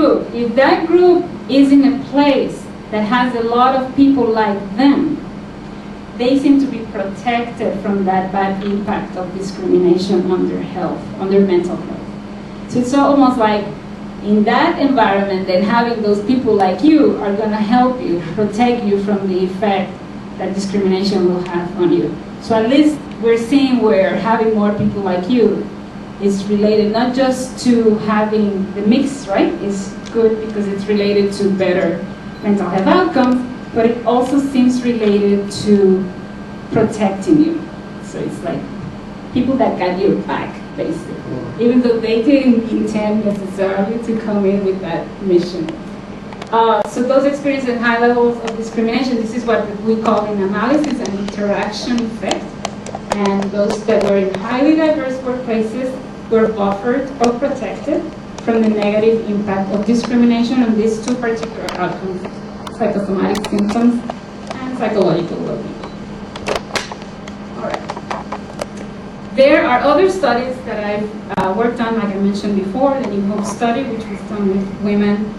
group, if that group is in a place that has a lot of people like them, they seem to be protected from that bad impact of discrimination on their health, on their mental health. So it's almost like in that environment, then having those people like you are going to help you, protect you from the effect that discrimination will have on you. So at least we're seeing where having more people like you is related not just to having the mix, right? It's good because it's related to better mental health outcomes, but it also seems related to protecting you. So it's like people that got your back, basically, even though they didn't intend necessarily to come in with that mission. So those experiencing high levels of discrimination, this is what we call in analysis an interaction effect. And those that were in highly diverse workplaces were buffered or protected from the negative impact of discrimination on these two particular outcomes: psychosomatic symptoms and psychological well-being. All right. There are other studies that I've worked on, like I mentioned before, the New Hope study, which was done with women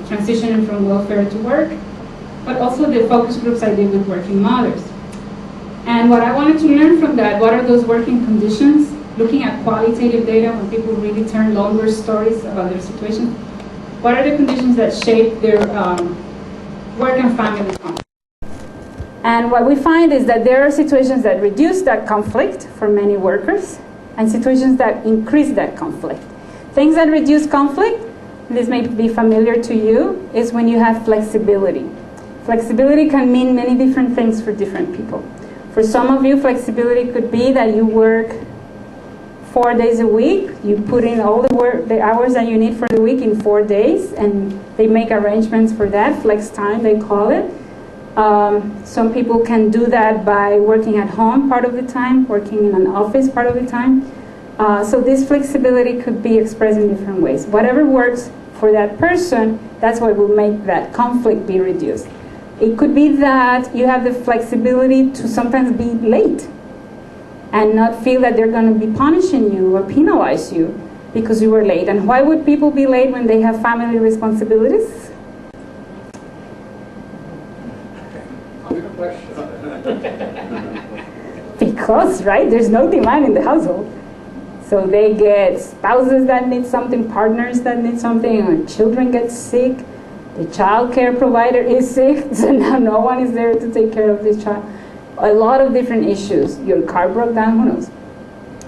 transitioning from welfare to work, but also the focus groups I did with working mothers. And what I wanted to learn from that, what are those working conditions? Looking at qualitative data when people really turn longer stories about their situation. What are the conditions that shape their work and family conflict? And what we find is that there are situations that reduce that conflict for many workers and situations that increase that conflict. Things that reduce conflict, this may be familiar to you, is when you have flexibility. Flexibility can mean many different things for different people. For some of you, flexibility could be that you work 4 days a week. You put in all the hours that you need for the week in 4 days, and they make arrangements for that, flex time they call it. Some people can do that by working at home part of the time, working in an office part of the time. So this flexibility could be expressed in different ways. Whatever works for that person, that's what will make that conflict be reduced. It could be that you have the flexibility to sometimes be late and not feel that they're going to be punishing you or penalize you because you were late. And why would people be late when they have family responsibilities? Because, right, there's no demand in the household. So they get spouses that need something, partners that need something, or children get sick. The child care provider is sick, so now no one is there to take care of this child. A lot of different issues. Your car broke down, who knows?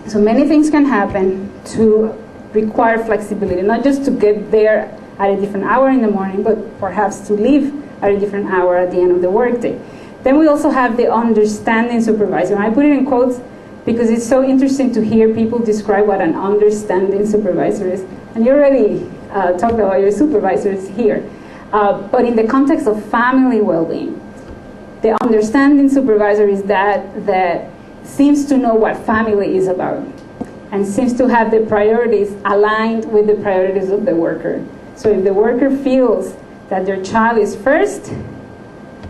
So many things can happen to require flexibility, not just to get there at a different hour in the morning, but perhaps to leave at a different hour at the end of the workday. Then we also have the understanding supervisor. And I put it in quotes because it's so interesting to hear people describe what an understanding supervisor is. And you already talked about your supervisors here. But in the context of family well-being, the understanding supervisor is that seems to know what family is about and seems to have the priorities aligned with the priorities of the worker. So if the worker feels that their child is first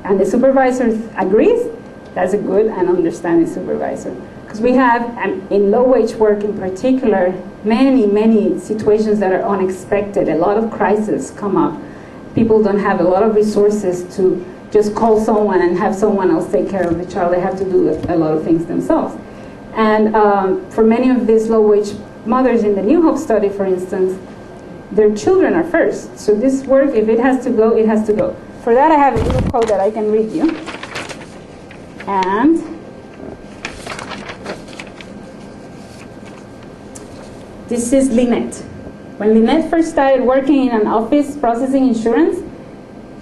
and the supervisor agrees, that's a good and understanding supervisor. Because we have, in low-wage work in particular, many situations that are unexpected. A lot of crises come up. People don't have a lot of resources to just call someone and have someone else take care of the child. They have to do a lot of things themselves. And for many of these low-wage mothers in the New Hope study, for instance, their children are first. So this work, if it has to go, it has to go. For that, I have a little quote that I can read you. And this is Lynette. When Lynette first started working in an office processing insurance,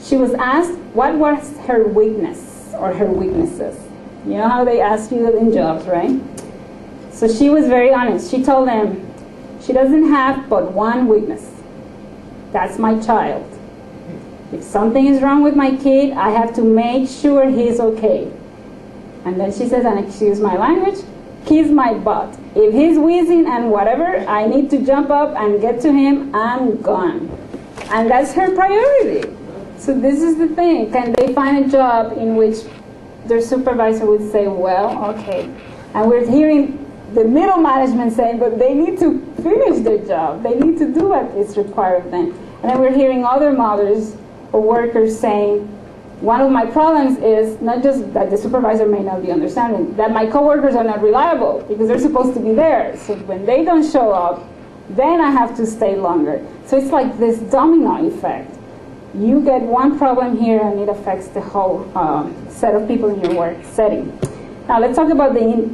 she was asked what was her weakness or her weaknesses. You know how they ask you in jobs, right? So she was very honest. She told them she doesn't have but one weakness. That's my child. If something is wrong with my kid, I have to make sure he's okay. And then she says, and excuse my language, kiss my butt. If he's wheezing and whatever, I need to jump up and get to him, I'm gone. And that's her priority. So this is the thing. Can they find a job in which their supervisor would say, well, okay. And we're hearing the middle management saying, but they need to finish their job. They need to do what is required of them. And then we're hearing other mothers or workers saying, one of my problems is not just that the supervisor may not be understanding, that my coworkers are not reliable because they're supposed to be there. So when they don't show up, then I have to stay longer. So it's like this domino effect. You get one problem here and it affects the whole set of people in your work setting. Now let's talk about the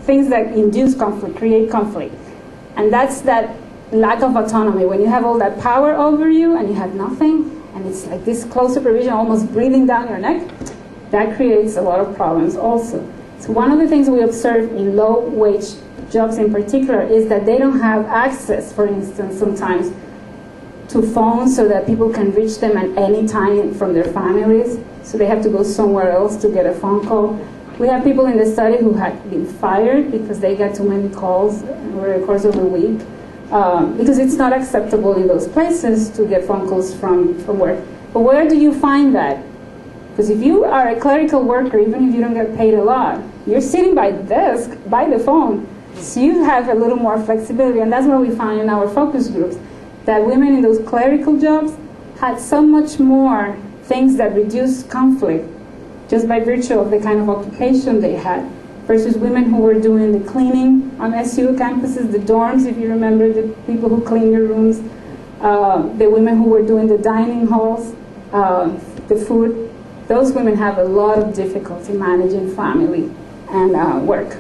things that induce conflict, create conflict. And that's that lack of autonomy. When you have all that power over you and you have nothing, and it's like this close supervision almost breathing down your neck, that creates a lot of problems also. So one of the things we observe in low-wage jobs in particular is that they don't have access, for instance, sometimes to phones so that people can reach them at any time from their families, so they have to go somewhere else to get a phone call. We have people in the study who had been fired because they got too many calls over the course of a week. Because it's not acceptable in those places to get phone calls from work. But where do you find that? Because if you are a clerical worker, even if you don't get paid a lot, you're sitting by the desk, by the phone, so you have a little more flexibility. And that's what we found in our focus groups, that women in those clerical jobs had so much more things that reduce conflict just by virtue of the kind of occupation they had, versus women who were doing the cleaning on SU campuses, the dorms, if you remember, the people who clean your rooms, the women who were doing the dining halls, the food. Those women have a lot of difficulty managing family and work.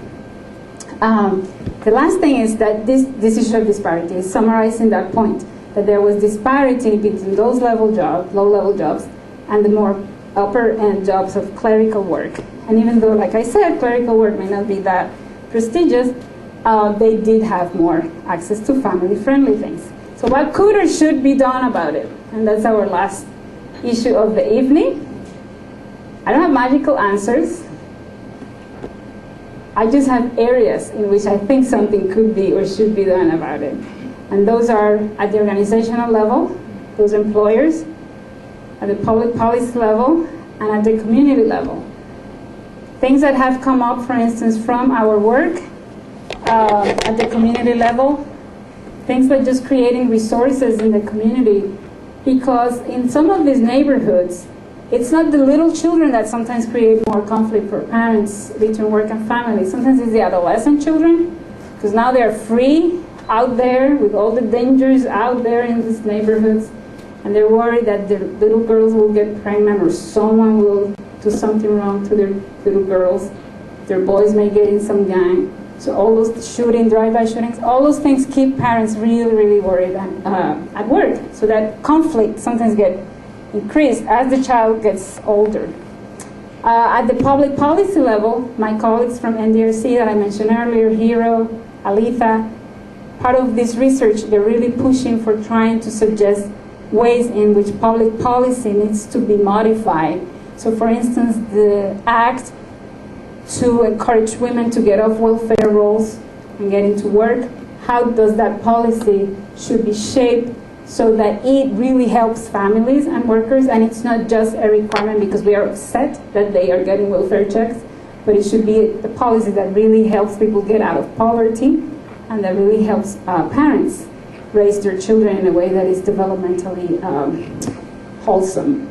The last thing is that this issue of disparity is summarizing that point, that there was disparity between those low-level jobs, and the more upper-end jobs of clerical work. And even though, like I said, clerical work may not be that prestigious, they did have more access to family-friendly things. So what could or should be done about it? And that's our last issue of the evening. I don't have magical answers. I just have areas in which I think something could be or should be done about it. And those are at the organizational level, those employers, at the public policy level, and at the community level. Things that have come up, for instance, from our work at the community level, things like just creating resources in the community, because in some of these neighborhoods, it's not the little children that sometimes create more conflict for parents between work and family. Sometimes it's the adolescent children, because now they're free out there with all the dangers out there in these neighborhoods, and they're worried that their little girls will get pregnant or someone will do something wrong to their little girls. Their boys may get in some gang. So all those drive-by shootings, all those things keep parents really, really worried at work. So that conflict sometimes gets increased as the child gets older. At the public policy level, my colleagues from NDRC that I mentioned earlier, Hero, Alitha, part of this research, they're really pushing for trying to suggest ways in which public policy needs to be modified. So for instance, the act to encourage women to get off welfare rolls and get into work, how does that policy should be shaped so that it really helps families and workers, and it's not just a requirement because we are upset that they are getting welfare checks, but it should be the policy that really helps people get out of poverty and that really helps parents raise their children in a way that is developmentally wholesome.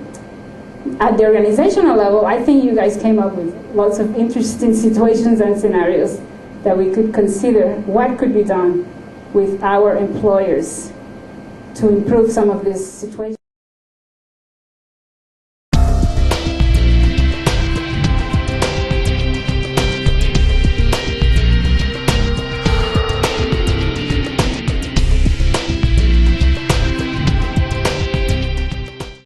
At the organizational level, I think you guys came up with lots of interesting situations and scenarios that we could consider what could be done with our employers to improve some of these situations.